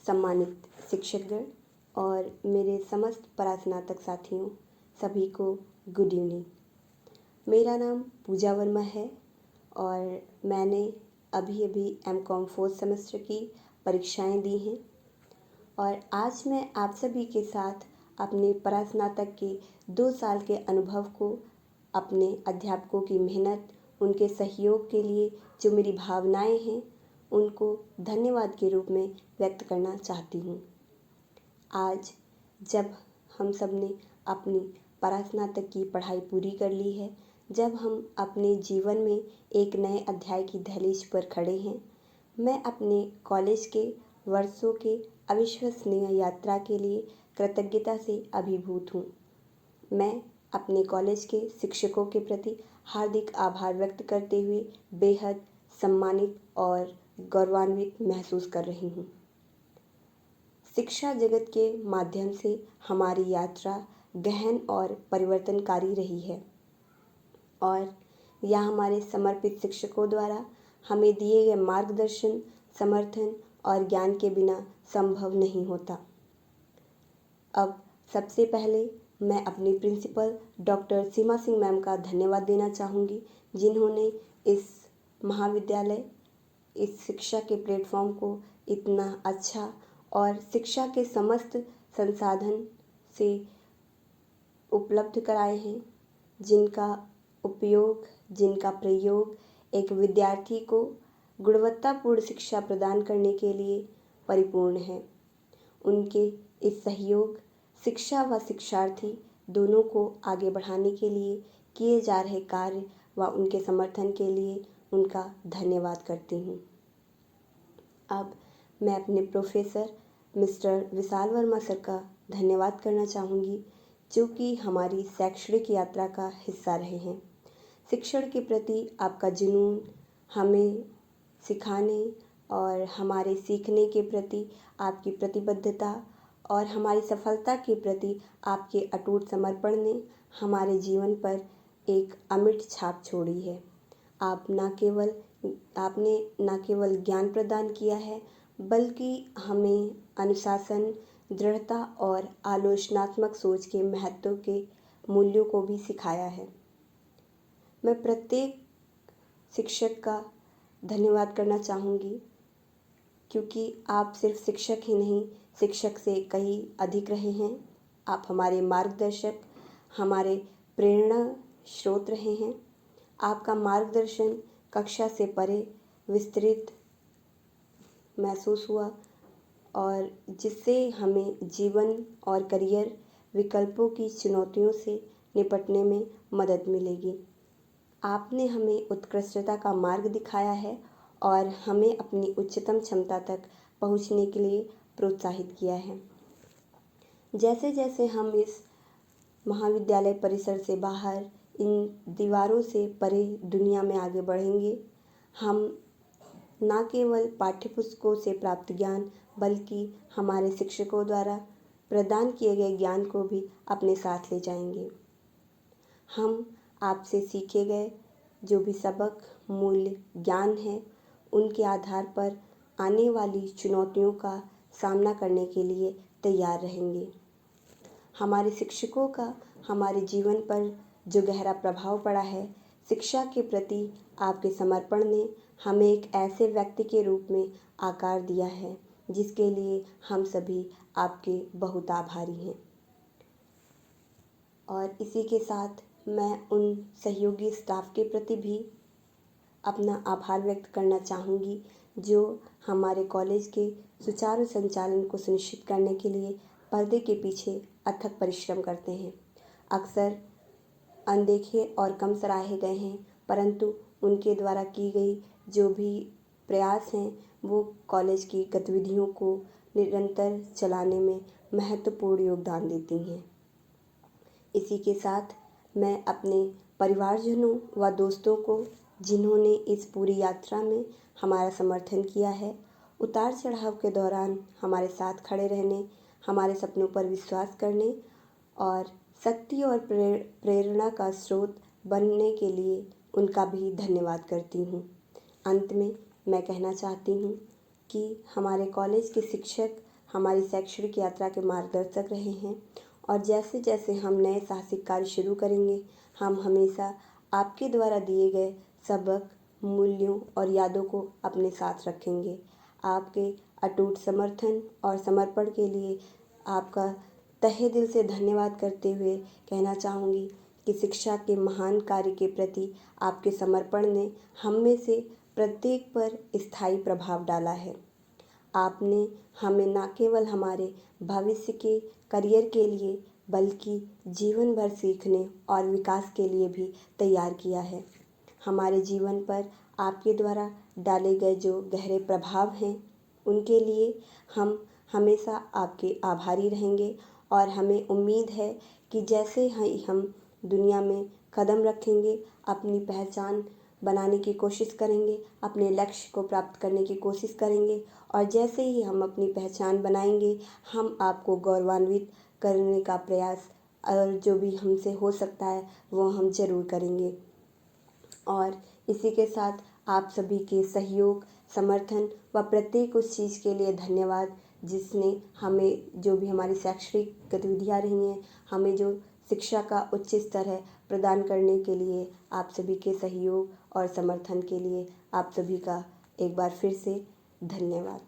सम्मानित शिक्षकगण और मेरे समस्त परास्नातक साथियों, सभी को गुड इवनिंग। मेरा नाम पूजा वर्मा है और मैंने अभी एमकॉम 4th सेमेस्टर की परीक्षाएं दी हैं और आज मैं आप सभी के साथ अपने परास्नातक के 2 साल के अनुभव को, अपने अध्यापकों की मेहनत, उनके सहयोग के लिए जो मेरी भावनाएं हैं उनको धन्यवाद के रूप में व्यक्त करना चाहती हूँ। आज जब हम सब ने अपनी परास्नातक की पढ़ाई पूरी कर ली है, जब हम अपने जीवन में एक नए अध्याय की दहलीज पर खड़े हैं, मैं अपने कॉलेज के वर्षों के अविश्वसनीय यात्रा के लिए कृतज्ञता से अभिभूत हूँ। मैं अपने कॉलेज के शिक्षकों के प्रति हार्दिक आभार व्यक्त करते हुए बेहद सम्मानित और गौरवान्वित महसूस कर रही हूँ। शिक्षा जगत के माध्यम से हमारी यात्रा गहन और परिवर्तनकारी रही है और यह हमारे समर्पित शिक्षकों द्वारा हमें दिए गए मार्गदर्शन, समर्थन और ज्ञान के बिना संभव नहीं होता। अब सबसे पहले मैं अपनी प्रिंसिपल डॉक्टर सीमा सिंह मैम का धन्यवाद देना चाहूँगी, जिन्होंने इस महाविद्यालय, इस शिक्षा के प्लेटफॉर्म को इतना अच्छा और शिक्षा के समस्त संसाधन से उपलब्ध कराए हैं, जिनका उपयोग, जिनका प्रयोग एक विद्यार्थी को गुणवत्तापूर्ण शिक्षा प्रदान करने के लिए परिपूर्ण है। उनके इस सहयोग शिक्षा व शिक्षार्थी दोनों को आगे बढ़ाने के लिए किए जा रहे कार्य व उनके समर्थन के लिए उनका धन्यवाद करती हूँ। अब मैं अपने प्रोफेसर मिस्टर विशाल वर्मा सर का धन्यवाद करना चाहूँगी, जो कि हमारी शैक्षणिक यात्रा का हिस्सा रहे हैं। शिक्षण के प्रति आपका जुनून, हमें सिखाने और हमारे सीखने के प्रति आपकी प्रतिबद्धता और हमारी सफलता के प्रति आपके अटूट समर्पण ने हमारे जीवन पर एक अमिट छाप छोड़ी है। आपने न केवल ज्ञान प्रदान किया है, बल्कि हमें अनुशासन, दृढ़ता और आलोचनात्मक सोच के महत्व के मूल्यों को भी सिखाया है। मैं प्रत्येक शिक्षक का धन्यवाद करना चाहूँगी, क्योंकि आप सिर्फ शिक्षक ही नहीं, शिक्षक से कहीं अधिक रहे हैं। आप हमारे मार्गदर्शक, हमारे प्रेरणा स्रोत रहे हैं। आपका मार्गदर्शन कक्षा से परे विस्तृत महसूस हुआ और जिससे हमें जीवन और करियर विकल्पों की चुनौतियों से निपटने में मदद मिलेगी। आपने हमें उत्कृष्टता का मार्ग दिखाया है और हमें अपनी उच्चतम क्षमता तक पहुंचने के लिए प्रोत्साहित किया है। जैसे जैसे हम इस महाविद्यालय परिसर से बाहर, इन दीवारों से परे दुनिया में आगे बढ़ेंगे, हम न केवल पाठ्यपुस्तकों से प्राप्त ज्ञान, बल्कि हमारे शिक्षकों द्वारा प्रदान किए गए ज्ञान को भी अपने साथ ले जाएंगे। हम आपसे सीखे गए जो भी सबक, मूल्य, ज्ञान है, उनके आधार पर आने वाली चुनौतियों का सामना करने के लिए तैयार रहेंगे। हमारे शिक्षकों का हमारे जीवन पर जो गहरा प्रभाव पड़ा है, शिक्षा के प्रति आपके समर्पण ने हमें एक ऐसे व्यक्ति के रूप में आकार दिया है, जिसके लिए हम सभी आपके बहुत आभारी हैं। और इसी के साथ मैं उन सहयोगी स्टाफ के प्रति भी अपना आभार व्यक्त करना चाहूँगी, जो हमारे कॉलेज के सुचारू संचालन को सुनिश्चित करने के लिए पर्दे के पीछे अथक परिश्रम करते हैं। अक्सर अनदेखे और कम सराहे गए हैं, परंतु उनके द्वारा की गई जो भी प्रयास हैं, वो कॉलेज की गतिविधियों को निरंतर चलाने में महत्वपूर्ण योगदान देती हैं। इसी के साथ मैं अपने परिवारजनों व दोस्तों को, जिन्होंने इस पूरी यात्रा में हमारा समर्थन किया है, उतार चढ़ाव के दौरान हमारे साथ खड़े रहने, हमारे सपनों पर विश्वास करने और शक्ति और प्रेरणा का स्रोत बनने के लिए उनका भी धन्यवाद करती हूँ। अंत में मैं कहना चाहती हूँ कि हमारे कॉलेज के शिक्षक हमारी शैक्षणिक यात्रा के मार्गदर्शक रहे हैं और जैसे जैसे हम नए साहसिक कार्य शुरू करेंगे, हम हमेशा आपके द्वारा दिए गए सबक, मूल्यों और यादों को अपने साथ रखेंगे। आपके अटूट समर्थन और समर्पण के लिए आपका तहे दिल से धन्यवाद करते हुए कहना चाहूँगी कि शिक्षा के महान कार्य के प्रति आपके समर्पण ने हम में से प्रत्येक पर स्थायी प्रभाव डाला है। आपने हमें न केवल हमारे भविष्य के करियर के लिए बल्कि जीवन भर सीखने और विकास के लिए भी तैयार किया है। हमारे जीवन पर आपके द्वारा डाले गए जो गहरे प्रभाव हैं, उनके लिए हम हमेशा आपके आभारी रहेंगे और हमें उम्मीद है कि जैसे ही हम दुनिया में कदम रखेंगे, अपनी पहचान बनाने की कोशिश करेंगे, अपने लक्ष्य को प्राप्त करने की कोशिश करेंगे और जैसे ही हम अपनी पहचान बनाएंगे, हम आपको गौरवान्वित करने का प्रयास और जो भी हमसे हो सकता है वो हम ज़रूर करेंगे। और इसी के साथ आप सभी के सहयोग, समर्थन व प्रत्येक उस चीज़ के लिए धन्यवाद जिसने हमें, जो भी हमारी शैक्षणिक गतिविधियाँ रही हैं, हमें जो शिक्षा का उच्च स्तर है प्रदान करने के लिए आप सभी के सहयोग और समर्थन के लिए आप सभी का एक बार फिर से धन्यवाद।